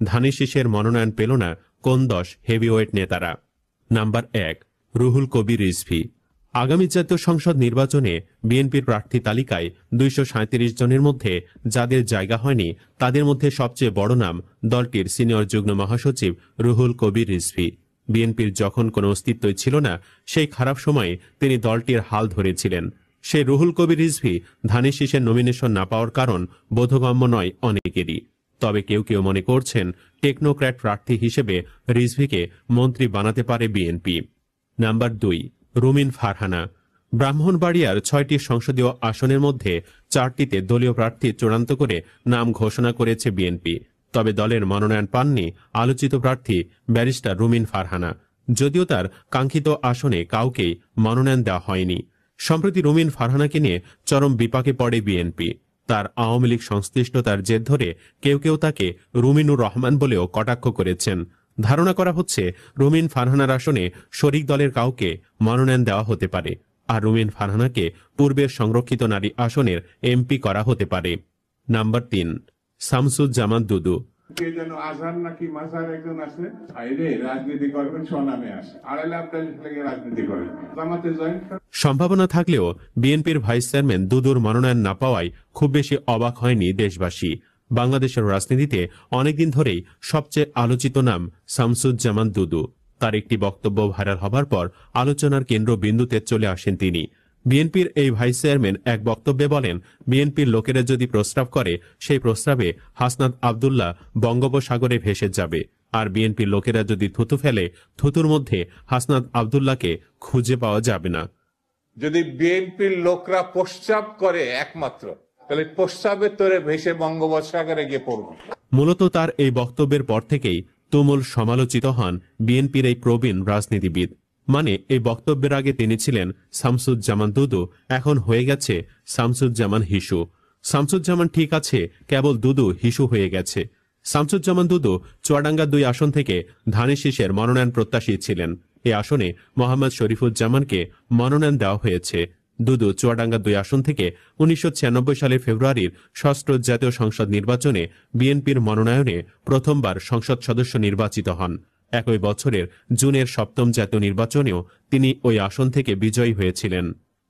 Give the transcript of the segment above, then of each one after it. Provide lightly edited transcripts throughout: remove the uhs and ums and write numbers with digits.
ধানের শীষের মনোনয়ন পেল না কোন 10 হেভিওয়েট নেতারা। নাম্বার 1, রুহুল কবির রিজভী। আগামী জাতীয় সংসদ নির্বাচনে বিএনপির প্রার্থী তালিকায় 237 জনের মধ্যে যাদের জায়গা হয়নি তাদের মধ্যে সবচেয়ে বড় নাম দলটির সিনিয়র যুগ্ম মহাসচিব রুহুল কবির রিজভী। বিএনপির যখন কোনো অস্তিত্বই ছিল না সেই খারাপ সময়ে তিনি দলটির হাল ধরেছিলেন। সেই রুহুল কবির রিজভী ধানের শীষের নমিনেশন না পাওয়ার কারণ বোধগম্য নয় অনেকেরই। তবে কেউ কেউ মনে করছেন টেকনোক্র্যাট প্রার্থী হিসেবে রিজভীকে মন্ত্রী বানাতে পারে বিএনপি। নাম্বার 2, রুমিন ফারহানা। ব্রাহ্মণবাড়িয়ার 6টি সংসদীয় আসনের মধ্যে 4টিতে দলীয় প্রার্থী চূড়ান্ত করে নাম ঘোষণা করেছে বিএনপি। তবে দলের মনোনয়ন পাননি আলোচিত প্রার্থী ব্যারিস্টার রুমিন ফারহানা, যদিও তার কাঙ্ক্ষিত আসনে কাউকেই মনোনয়ন দেওয়া হয়নি। সম্প্রতি রুমিন ফারহানাকে নিয়ে চরম বিপাকে পড়ে বিএনপি। তার আওয়ামী লীগ সংশ্লিষ্টতার জের ধরে কেউ কেউ তাকে রুমিনুর রহমান বলেও কটাক্ষ করেছেন। ধারণা করা হচ্ছে রুমিন ফারহানার আসনে শরিক দলের কাউকে মনোনয়ন দেওয়া হতে পারে, আর রুমিন ফারহানাকে পূর্বের সংরক্ষিত নারী আসনের এমপি করা হতে পারে। নাম্বার 3, শামসুজ্জামান দুদু। সম্ভাবনা থাকলেও বিএনপির ভাইস চেয়ারম্যান দুদুর মনোনয়ন না পাওয়ায় খুব বেশি অবাক হয়নি দেশবাসী। বাংলাদেশের রাজনীতিতে অনেকদিন ধরেই সবচেয়ে আলোচিত নাম শামসুজ্জামান দুদু। তার একটি বক্তব্য ভাইরাল হবার পর আলোচনার কেন্দ্রবিন্দুতে চলে আসেন তিনি। বিএনপির এই ভাইস চেয়ারম্যান এক বক্তব্যে বলেন, বিএনপির লোকেরা যদি প্রস্তাব করে সেই প্রস্তাবে হাসনাত আব্দুল্লাহ বঙ্গোপসাগরে ভেসে যাবে, আর বিএনপির লোকেরা যদি থুতু ফেলে থুতুর মধ্যে হাসনাত আব্দুল্লাহকে খুঁজে পাওয়া যাবে না। যদি বিএনপির লোকরা প্রস্তাব করে একমাত্র, তাহলে প্রস্তাবের তোরে ভেসে বঙ্গোপসাগরে গিয়ে পড়ব। মূলত তার এই বক্তব্যের পর থেকেই তুমুল সমালোচিত হন বিএনপির এই প্রবীণ রাজনীতিবিদ। মানে এই বক্তব্যের আগে তিনি ছিলেন শামসুজ্জামান দুদু, এখন হয়ে গেছে শামসুজ্জামান হিসু। শামসুজ্জামান ঠিক আছে, কেবল দুদু হিসু হয়ে গেছে। শামসুজ্জামান দুদু চুয়াডাঙ্গা 2 আসন থেকে ধানের শীষের মনোনয়ন প্রত্যাশী ছিলেন। এই আসনে মোহাম্মদ শরীফুজ্জামানকে মনোনয়ন দেওয়া হয়েছে। দুদু চুয়াডাঙ্গা 2 আসন থেকে 1996 সালের ফেব্রুয়ারির 6ষ্ঠ জাতীয় সংসদ নির্বাচনে বিএনপির মনোনয়নে প্রথমবার সংসদ সদস্য নির্বাচিত হন। একই বছরের জুনের 7ম জাতীয় নির্বাচনেও তিনি ওই আসন থেকে বিজয়ী হয়েছিলেন।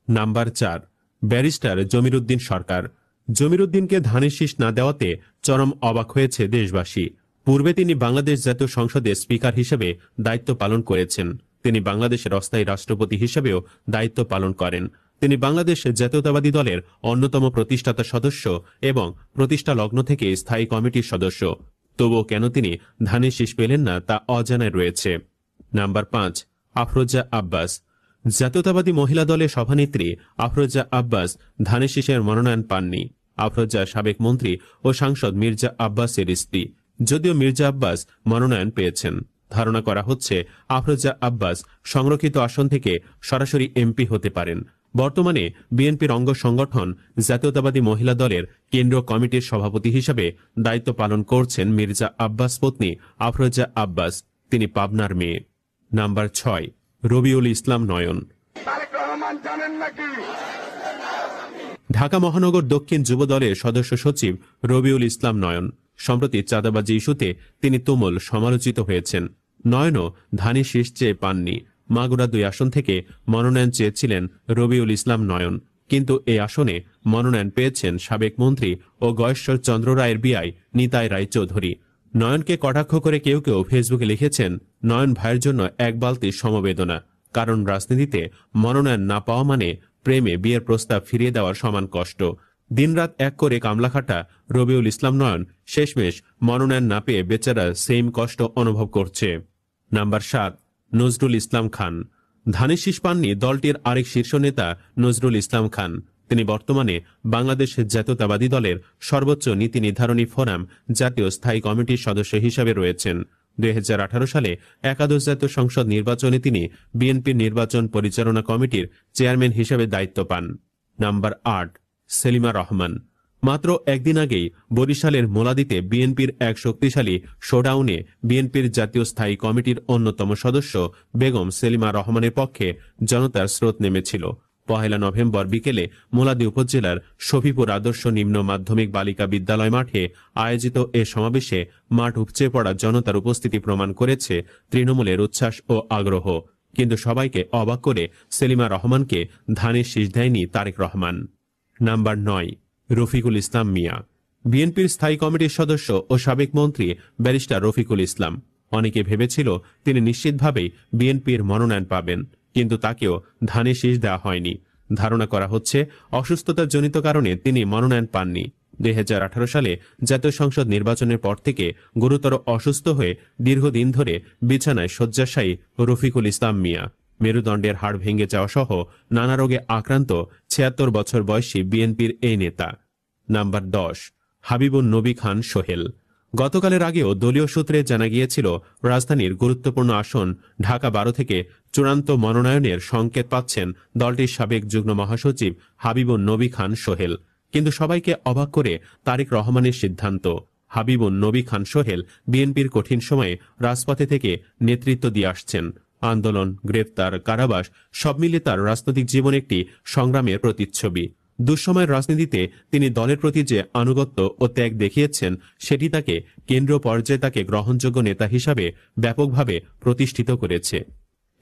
নাম্বার 4, ব্যারিস্টার জমিরুদ্দিন সরকার। জমিরুদ্দিনকে ধানের শীষ না দেওয়াতে চরম অবাক হয়েছে দেশবাসী। পূর্বে তিনি বাংলাদেশ জাতীয় সংসদের স্পিকার হিসেবে দায়িত্ব পালন করেছেন। তিনি বাংলাদেশের অস্থায়ী রাষ্ট্রপতি হিসেবেও দায়িত্ব পালন করেন। তিনি বাংলাদেশ জাতীয়তাবাদী দলের অন্যতম প্রতিষ্ঠাতা সদস্য এবং প্রতিষ্ঠা লগ্ন থেকে স্থায়ী কমিটির সদস্য। তবুও কেন তিনি ধানের শীষ পেলেন না তা অজানায় রয়েছে। নাম্বার 5, আফরোজা আব্বাস। জাতীয়তাবাদী মহিলা দলের সভানেত্রী আফরোজা আব্বাস ধানের শীষের মনোনয়ন পাননি। আফরোজা সাবেক মন্ত্রী ও সাংসদ মির্জা আব্বাসের স্ত্রী, যদিও মির্জা আব্বাস মনোনয়ন পেয়েছেন। ধারণা করা হচ্ছে আফরোজা আব্বাস সংরক্ষিত আসন থেকে সরাসরি এমপি হতে পারেন। বর্তমানে বিএনপির অঙ্গ সংগঠন জাতীয়তাবাদী মহিলা দলের কেন্দ্রীয় কমিটির সভাপতি হিসেবে দায়িত্ব পালন করছেন মির্জা আব্বাস পত্নী আফরোজা আব্বাস। তিনি পাবনার মেয়ে। নাম্বার 6, রবিউল ইসলাম নয়ন। ঢাকা মহানগর দক্ষিণ যুব দলের সদস্য সচিব রবিউল ইসলাম নয়ন। সম্প্রতি চাঁদাবাজি ইস্যুতে তিনি তুমুল সমালোচিত হয়েছেন। নয়নও ধানের শীষ চেয়ে পাননি। মাগুরা 2 আসন থেকে মনোনয়ন চেয়েছিলেন রবিউল ইসলাম নয়ন, কিন্তু এই আসনে মনোনয়ন পেয়েছেন সাবেক মন্ত্রী ও গয়েশ্বর চন্দ্র রায়ের বিআই নিতাই রায়চৌধুরী। নয়নকে কটাক্ষ করে কেউ কেউ ফেসবুকে লিখেছেন, নয়ন ভাইয়ের জন্য এক বালতি সমবেদনা, কারণ রাজনীতিতে মনোনয়ন না পাওয়া মানে প্রেমে বিয়ের প্রস্তাব ফিরিয়ে দেওয়ার সমান কষ্ট। দিনরাত এক করে কামলাখাটা রবিউল ইসলাম নয়ন শেষমেশ মনোনয়ন না পেয়ে বেচারা সেম কষ্ট অনুভব করছে। নাম্বার 7, নজরুল ইসলাম খান। ধানের শীষ পাননি দলটির আরেক শীর্ষ নেতা নজরুল ইসলাম খান। তিনি বর্তমানে বাংলাদেশ জাতীয়তাবাদী দলের সর্বোচ্চ নীতি নির্ধারণী ফোরাম জাতীয় স্থায়ী কমিটির সদস্য হিসাবে রয়েছেন। 2018 সালে একাদশ জাতীয় সংসদ নির্বাচনে তিনি বিএনপির নির্বাচন পরিচালনা কমিটির চেয়ারম্যান হিসেবে দায়িত্ব পান। নাম্বার 8, সেলিমা রহমান। মাত্র একদিন আগেই বরিশালের মোলাদিতে বিএনপির এক শক্তিশালী শোডাউনে বিএনপির জাতীয় স্থায়ী কমিটির অন্যতম সদস্য বেগম সেলিমা রহমানের পক্ষে জনতার স্রোত নেমেছিল। 1 নভেম্বর বিকেলে মুলাদী উপজেলার শফিপুর আদর্শ নিম্ন মাধ্যমিক বালিকা বিদ্যালয় মাঠে আয়োজিত এ সমাবেশে মাঠ উপচে পড়া জনতার উপস্থিতি প্রমাণ করেছে তৃণমূলের উচ্ছ্বাস ও আগ্রহ। কিন্তু সবাইকে অবাক করে সেলিমা রহমানকে ধানের শীষ দেয়নি তারেক রহমান। নাম্বার 9, রফিকুল ইসলাম মিয়া। বিএনপির স্থায়ী কমিটির সদস্য ও সাবেক মন্ত্রী ব্যারিস্টার রফিকুল ইসলাম। অনেকে ভেবেছিল তিনি নিশ্চিতভাবেই বিএনপির মনোনয়ন পাবেন, কিন্তু তাকেও ধানের শীষ দেওয়া হয়নি। ধারণা করা হচ্ছে অসুস্থতাজনিত কারণে তিনি মনোনয়ন পাননি। 2018 সালে জাতীয় সংসদ নির্বাচনের পর থেকে গুরুতর অসুস্থ হয়ে দীর্ঘদিন ধরে বিছানায় শয্যাশায়ী রফিকুল ইসলাম মিয়া। মেরুদণ্ডের হাড় ভেঙে যাওয়া সহ নানা রোগে আক্রান্ত 76 বছর বয়সী বিএনপির এই নেতা। নাম্বার 10, হাবিবুন নবী খান সোহেল। গতকালের আগেও দলীয় সূত্রে জানা গিয়েছিল রাজধানীর গুরুত্বপূর্ণ আসন ঢাকা 12 থেকে চূড়ান্ত মনোনয়নের সংকেত পাচ্ছেন দলটির সাবেক যুগ্ম মহাসচিব হাবিবুন নবী খান সোহেল। কিন্তু সবাইকে অবাক করে তারেক রহমানের সিদ্ধান্ত। হাবিবুন নবী খান সোহেল বিএনপির কঠিন সময়ে রাজপথে থেকে নেতৃত্ব দিয়ে আসছেন। আন্দোলন, গ্রেফতার, কারাবাস সব মিলিয়ে তার রাজনৈতিক জীবন একটি সংগ্রামের প্রতিচ্ছবি। দুঃসময়ের রাজনীতিতে তিনি দলের প্রতি যে আনুগত্য ও ত্যাগ দেখিয়েছেন, সেটি তাকে কেন্দ্রীয় পর্যায়ে তাকে গ্রহণযোগ্য নেতা হিসাবে ব্যাপকভাবে প্রতিষ্ঠিত করেছে।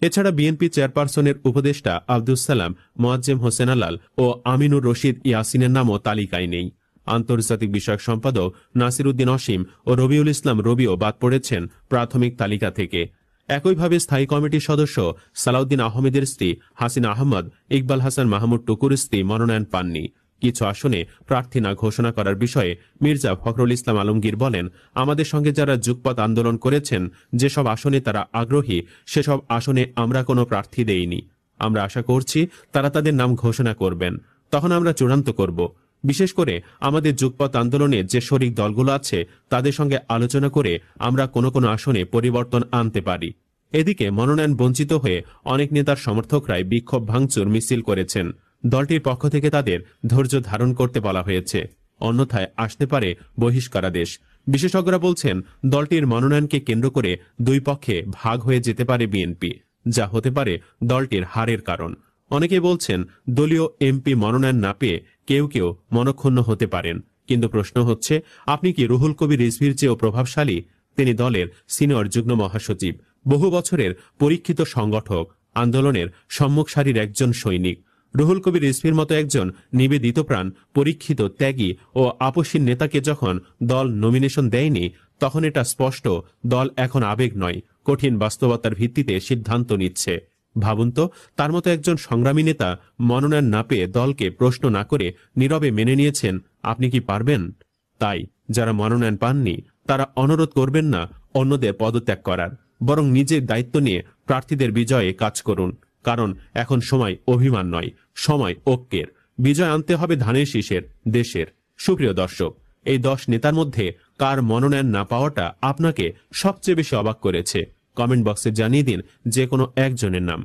এছাড়া বিএনপি চেয়ারপারসনের উপদেষ্টা আব্দুস সালাম, মোয়াজ্জেম হোসেন আলাল ও আমিনুর রশিদ ইয়াসিনের নামও তালিকায় নেই। আন্তর্জাতিক বিষয়ক সম্পাদক নাসির উদ্দিন অসীম ও রবিউল ইসলাম রবিও বাদ পড়েছেন প্রাথমিক তালিকা থেকে। একইভাবে স্থায়ী কমিটির সদস্য সালাউদ্দিন আহমেদের স্ত্রী হাসিনা আহমদ, ইকবাল হাসান মাহমুদ টুকুর স্ত্রী মনোনয়ন পাননি। কিছু আসনে প্রার্থী না ঘোষণা করার বিষয়ে মির্জা ফখরুল ইসলাম আলমগীর বলেন, আমাদের সঙ্গে যারা যুগপৎ আন্দোলন করেছেন, যেসব আসনে তারা আগ্রহী সেসব আসনে আমরা কোনো প্রার্থী দেইনি। আমরা আশা করছি তারা তাদের নাম ঘোষণা করবেন, তখন আমরা চূড়ান্ত করব। বিশেষ করে আমাদের যুগপৎ আন্দোলনে যে শরিক দলগুলো আছে তাদের সঙ্গে আলোচনা করে আমরা কোনো আসনে পরিবর্তন আনতে পারি। এদিকে মনোনয়ন বঞ্চিত হয়ে অনেক নেতার সমর্থকরাই বিক্ষোভ ভাঙচুর মিছিল করেছেন। দলটির পক্ষ থেকে তাদের ধৈর্য ধারণ করতে বলা হয়েছে, অন্যথায় আসতে পারে বহিষ্কারাদেশ। বিশেষজ্ঞরা বলছেন, দলটির মনোনয়নকে কেন্দ্র করে দুই পক্ষে ভাগ হয়ে যেতে পারে বিএনপি, যা হতে পারে দলটির হারের কারণ। অনেকে বলছেন, দলীয় এমপি মনোনয়ন না পেয়ে কেউ কেউ মনক্ষুণ্ণ হতে পারেন। কিন্তু প্রশ্ন হচ্ছে, আপনি কি রুহুল কবির রিজভীর চেয়েও প্রভাবশালী? তিনি দলের সিনিয়র যুগ্ম মহাসচিব, বহু বছরের পরীক্ষিত সংগঠক, আন্দোলনের সম্মুখ সারির একজন সৈনিক। রুহুল কবির রিজভীর মতো একজন নিবেদিত প্রাণ, পরীক্ষিত, ত্যাগী ও আপসীন নেতাকে যখন দল নমিনেশন দেয়নি, তখন এটা স্পষ্ট দল এখন আবেগ নয়, কঠিন বাস্তবতার ভিত্তিতে সিদ্ধান্ত নিচ্ছে। ভাবুন তো, তার মতো একজন সংগ্রামী নেতা মনোনয়ন না পেয়ে দলকে প্রশ্ন না করে নীরবে মেনে নিয়েছেন। আপনি কি পারবেন? তাই যারা মনোনয়ন পাননি তারা অনুরোধ করবেন না অন্যদের পদত্যাগ করার, বরং নিজের দায়িত্ব নিয়ে প্রার্থীদের বিজয়ে কাজ করুন। কারণ এখন সময় অভিমান নয়, সময় ঐক্যের। বিজয় আনতে হবে ধানের শীষের, দেশের। সুপ্রিয় দর্শক, এই 10 নেতার মধ্যে কার মনোনয়ন না পাওয়াটা আপনাকে সবচেয়ে বেশি অবাক করেছে? কমেন্ট বক্সে জানিয়ে দিন যে কোনো একজনের নাম।